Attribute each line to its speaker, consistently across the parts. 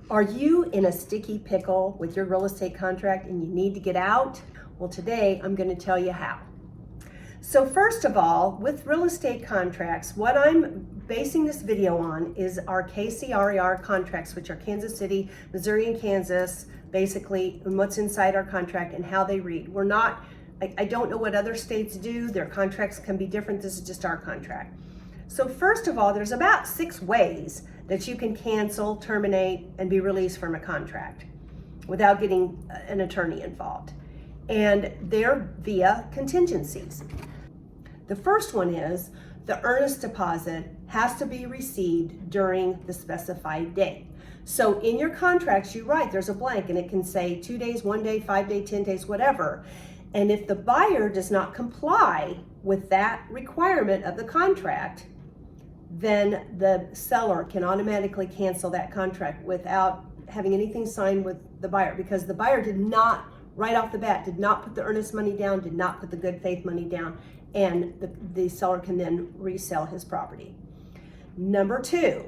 Speaker 1: Are you in a sticky pickle with your real estate contract and you need to get out? Well, today I'm going to tell you how. So first of all, with real estate contracts, what I'm basing this video on is our KCRER contracts, which are Kansas City, Missouri, and Kansas, basically, and what's inside our contract and how they read. I don't know what other states do. Their contracts can be different. This is just our contract. So first of all, there's about 6 ways that you can cancel, terminate, and be released from a contract without getting an attorney involved. And they're via contingencies. The first one is the earnest deposit has to be received during the specified date. So in your contracts, you write, there's a blank and it can say 2 days, 1 day, 5 days, 10 days, whatever. And if the buyer does not comply with that requirement of the contract, then the seller can automatically cancel that contract without having anything signed with the buyer, because the buyer did not, right off the bat, did not put the earnest money down, did not put the good faith money down, and the seller can then resell his property. Number 2,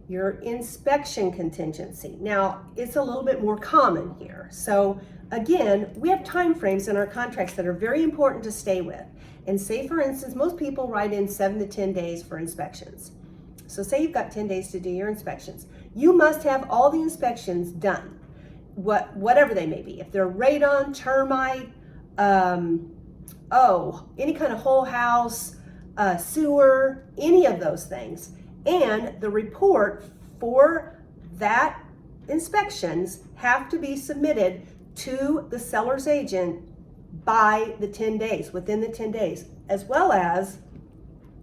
Speaker 1: your inspection contingency. Now, it's a little bit more common here. So again, we have time frames in our contracts that are very important to stay with. And say, for instance, most people write in 7 to 10 days for inspections. So say you've got 10 days to do your inspections. You must have all the inspections done, whatever they may be. If they're radon, termite, any kind of whole house, sewer, any of those things. And the report for that inspections have to be submitted to the seller's agent by the 10 days, within the 10 days, as well as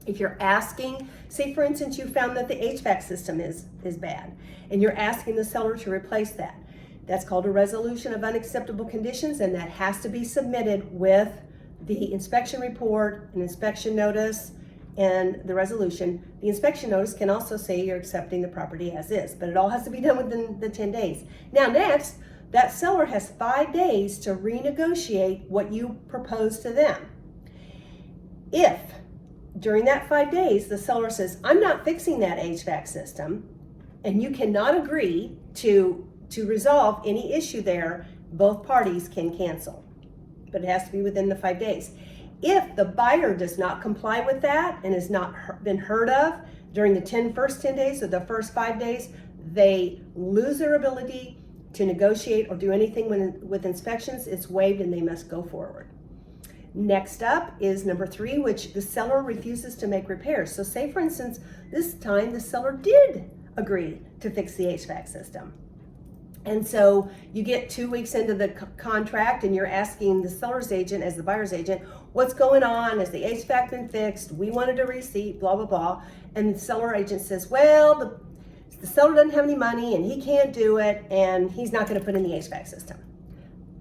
Speaker 1: if you're asking, say for instance, you found that the HVAC system is bad and you're asking the seller to replace that. That's called a resolution of unacceptable conditions, and that has to be submitted with the inspection report, an inspection notice, and the resolution. The inspection notice can also say you're accepting the property as is, but it all has to be done within the 10 days. Now next, that seller has 5 days to renegotiate what you propose to them. If during that 5 days the seller says, I'm not fixing that HVAC system, and you cannot agree to resolve any issue there, both parties can cancel, but it has to be within the 5 days. If the buyer does not comply with that and has not been heard of during the first 10 days or the first 5 days, they lose their ability to negotiate or do anything with inspections. It's waived and they must go forward. Next up is number 3, which the seller refuses to make repairs. So say for instance, this time the seller did agree to fix the HVAC system. And so you get 2 weeks into the contract and you're asking the seller's agent as the buyer's agent, what's going on? Has the HVAC been fixed? We wanted a receipt, blah, blah, blah. And the seller agent says, well, the seller doesn't have any money and he can't do it and he's not going to put in the HVAC system.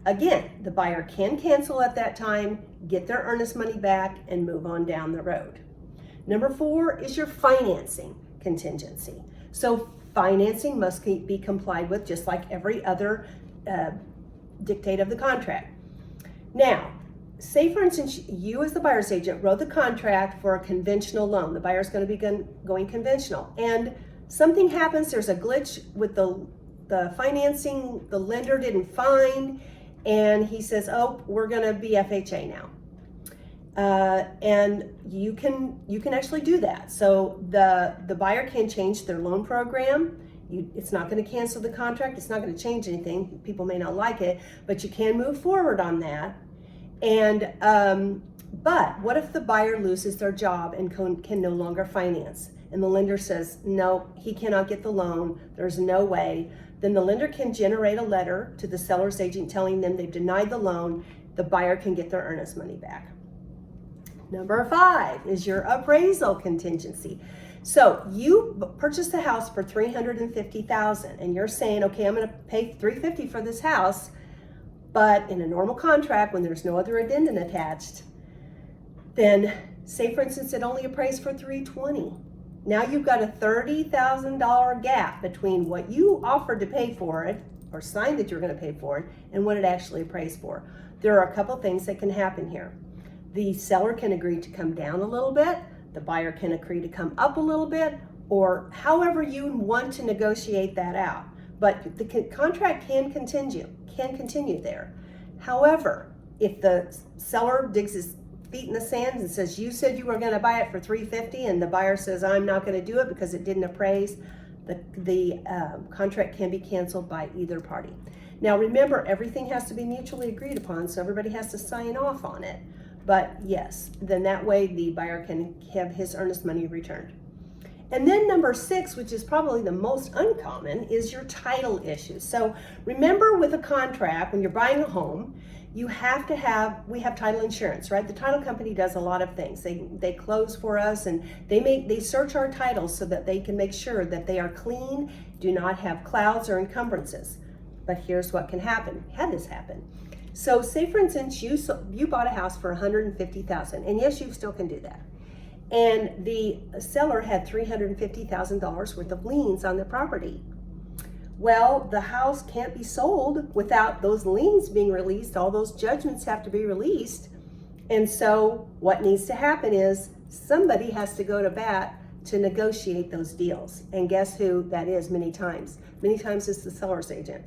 Speaker 1: Again, the buyer can cancel at that time, get their earnest money back, and move on down the road. Number 4 is your financing contingency. So financing must be complied with just like every other dictate of the contract. Now, say for instance, you as the buyer's agent wrote the contract for a conventional loan. The buyer's going to be going conventional, and something happens, there's a glitch with the financing, the lender didn't find, and he says, oh, we're gonna be FHA now. And you can actually do that. So the buyer can change their loan program. It's not gonna cancel the contract, it's not gonna change anything. People may not like it, but you can move forward on that. And, but what if the buyer loses their job and can no longer finance? And the lender says, no, he cannot get the loan, there's no way. Then the lender can generate a letter to the seller's agent telling them they've denied the loan. The buyer can get their earnest money back. Number 5 is your appraisal contingency. So you purchased the house for $350,000 and you're saying, okay, I'm gonna pay $350,000 for this house, but in a normal contract when there's no other addendum attached, then say for instance it only appraised for $320,000. Now you've got a $30,000 gap between what you offered to pay for it or signed that you're going to pay for it and what it actually appraised for. There are a couple things that can happen here. The seller can agree to come down a little bit, the buyer can agree to come up a little bit, or however you want to negotiate that out. but the contract can continue there. However, if the seller digs his feet in the sand and says, you said you were going to buy it for $350, and the buyer says, I'm not going to do it because it didn't appraise, the contract can be canceled by either party. Now remember, everything has to be mutually agreed upon, so everybody has to sign off on it. But yes, then that way the buyer can have his earnest money returned. And then number 6, which is probably the most uncommon, is your title issues. So remember, with a contract, when you're buying a home, we have title insurance, right? The title company does a lot of things. They close for us, and they search our titles so that they can make sure that they are clean, do not have clouds or encumbrances. But here's what can happen, had this happen. So say, for instance, you bought a house for $150,000, and yes, you still can do that. And the seller had $350,000 worth of liens on the property. Well, the house can't be sold without those liens being released. All those judgments have to be released. And so what needs to happen is somebody has to go to bat to negotiate those deals. And guess who that is many times? Many times it's the seller's agent.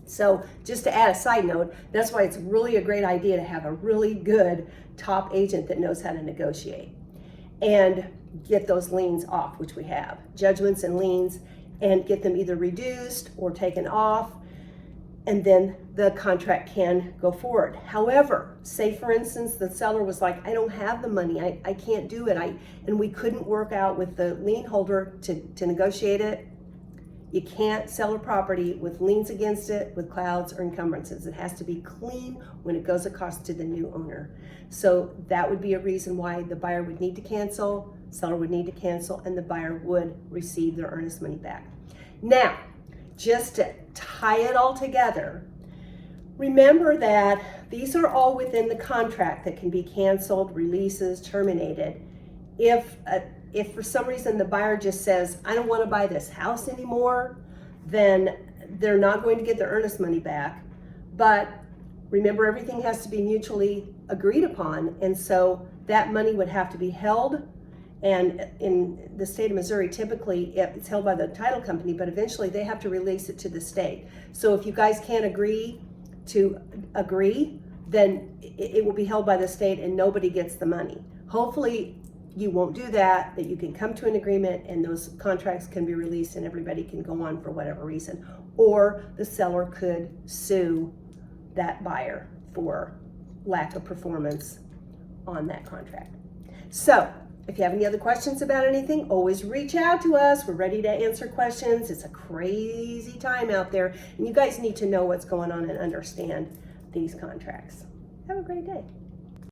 Speaker 1: So just to add a side note, that's why it's really a great idea to have a really good top agent that knows how to negotiate and get those liens off, which we have, judgments and liens, and get them either reduced or taken off, and then the contract can go forward. However, say for instance, the seller was like, I don't have the money, I can't do it, and we couldn't work out with the lien holder to negotiate it. You can't sell a property with liens against it, with clouds or encumbrances. It has to be clean when it goes across to the new owner. So that would be a reason why the buyer would need to cancel, seller would need to cancel, and the buyer would receive their earnest money back. Now, just to tie it all together, remember that these are all within the contract that can be canceled, releases, terminated. If for some reason the buyer just says, I don't want to buy this house anymore, then they're not going to get their earnest money back. But remember, everything has to be mutually agreed upon, and so that money would have to be held. And in the state of Missouri, typically it's held by the title company, but eventually they have to release it to the state. So if you guys can't agree, then it will be held by the state and nobody gets the money. Hopefully you won't do that you can come to an agreement and those contracts can be released and everybody can go on for whatever reason. Or the seller could sue that buyer for lack of performance on that contract. So if you have any other questions about anything, always reach out to us. We're ready to answer questions. It's a crazy time out there, and you guys need to know what's going on and understand these contracts. Have a great day.